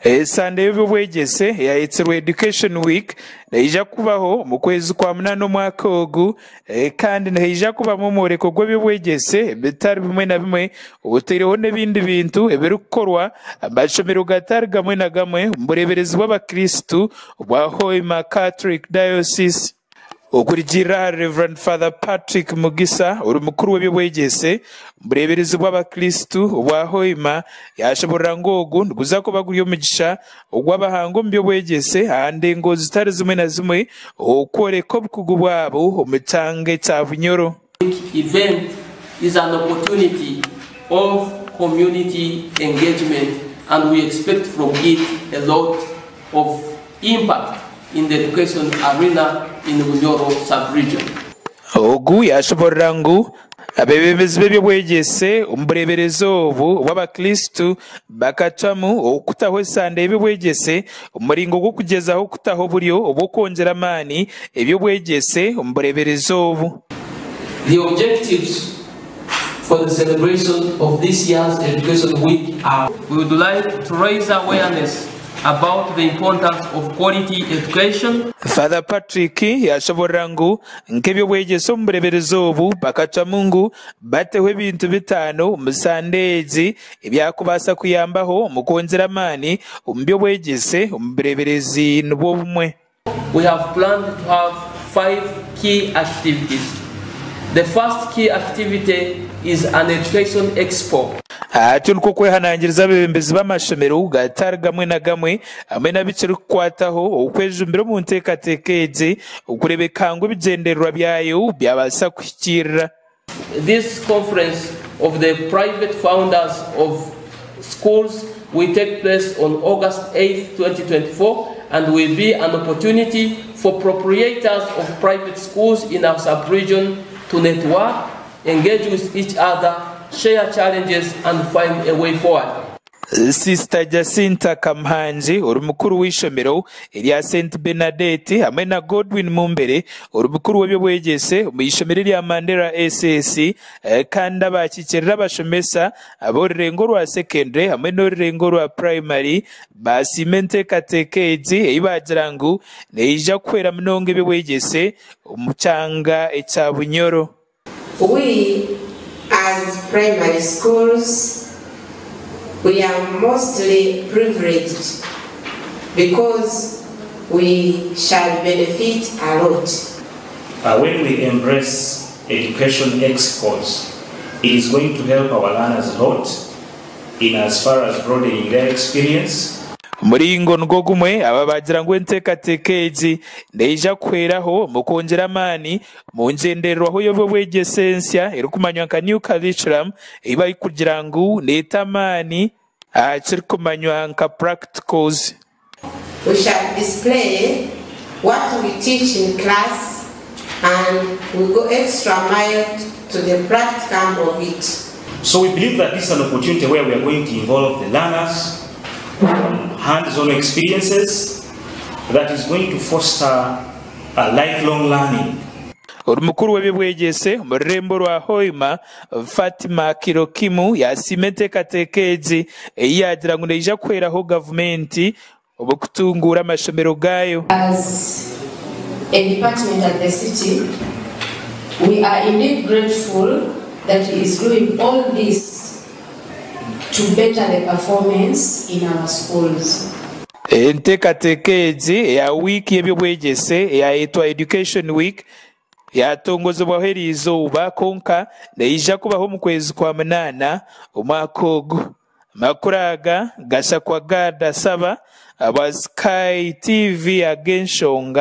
Esande y'ubwegese yayitserwe Education Week naija kubaho mu kwezi kwa munana mwaka ogu kandi naija kuba mu mureko gw'ebwegese bitari bimwe na bimwe ubutiriho n'ebindi bintu ebirukorwa amashomero gatari gamwe na gamwe mureberezi bw'abakristu bwa Hoima Catholic Diocese. Ukurigira Reverend Father Patrick Mugisa uri mukuru w'ebwegese mureberezi bw'abakristu bwa Hoima yashobora ngogu nguza ko baguriyo mugisha ugwabahango mbyo ande ngo zitari zimwe na zimwe ukoreko bukugubwabo umutange cyabunyoro. Event is an opportunity of community engagement and we expect from it a lot of impact in the education arena in the Bunyoro sub-region. Ogu yashobora ngo abebemezi b'ebwegese umureberezo obu w'abakristu bakatamu okutaho Esande y'ebwegese umuringo gwo kugezaho kutaho buryo obo kongera amani ebyobwegese umureberezo obu. The objectives for the celebration of this year's Education Week are: we would like to raise awareness about the importance of quality education. Father Patrick yashobora ngo nk'ebyobwegese umureberezo obu bakatamungu batewe ebintu bitano musandezi ebyakubasa kuyambaho mu kongera amani byobwegese umureberezi n'obumwe. We have planned to have 5 key activities. The first key activity is an education expo. Tunuko kwehanangiriza abebembezi b'amashomero gatari gamwe na gamwe amwe nabikiri kukwataho okwejumbira mu nteekateeka okurebekanga ebigendererwa byayo byabasa kuhikirira. This conference of the private founders of schools will take place on August 8, 2024 and will be an opportunity for proprietors of private schools in our sub-region to network, engage with each other, share challenges and find a way forward. Sister Jacinta Kamhanji uri mukuru w'ishomero rya St Bernadette hamwe na Godwin Mumbere uri mukuru w'ebwegese mu ishomero rya Mandela SS kandi abakikirira abashomesa aborengo rwa secondary hamwe n'orengo rwa primary basimente katekezi ibagira ngo neija kwera mnonge ebwegese umucanga ecabunyoro. We as primary schools, we are mostly privileged because we shall benefit a lot. When we embrace education expos, it is going to help our learners a lot in as far as broadening their experience. Muringo ngogumwe ababagira ngo enteekateeka neija kweraho mu kongera amani mu ngenderwaho y'obwegese irukumanywa nka new curriculum iba kugira ngo neta amani akiri kumanywa nka practicals. We shall display what we teach in class and we go extra mile to the practicum of it. So we believe that this is an opportunity where we are going to involve the learners hands-on experiences that is going to foster a lifelong learning. Mukuru w'ebwegese mu rurembo rwa Hoima Fatima Kirokimu yasimente katekezi yagira ngo neija kweraho gavumenti obukutungura amashomero gayo. As a department at the city, we are indeed grateful that he is doing all this to better the performance in our schools. Enteekateeka ya wiki y'ebwegese yaitwa Education Week yatongozebwaho eri izooba konka neija kubaho mu kwezi kwa munana omwaka ogu. Amakuru aga gashakwa gada saba aba Sky TV agenshonga.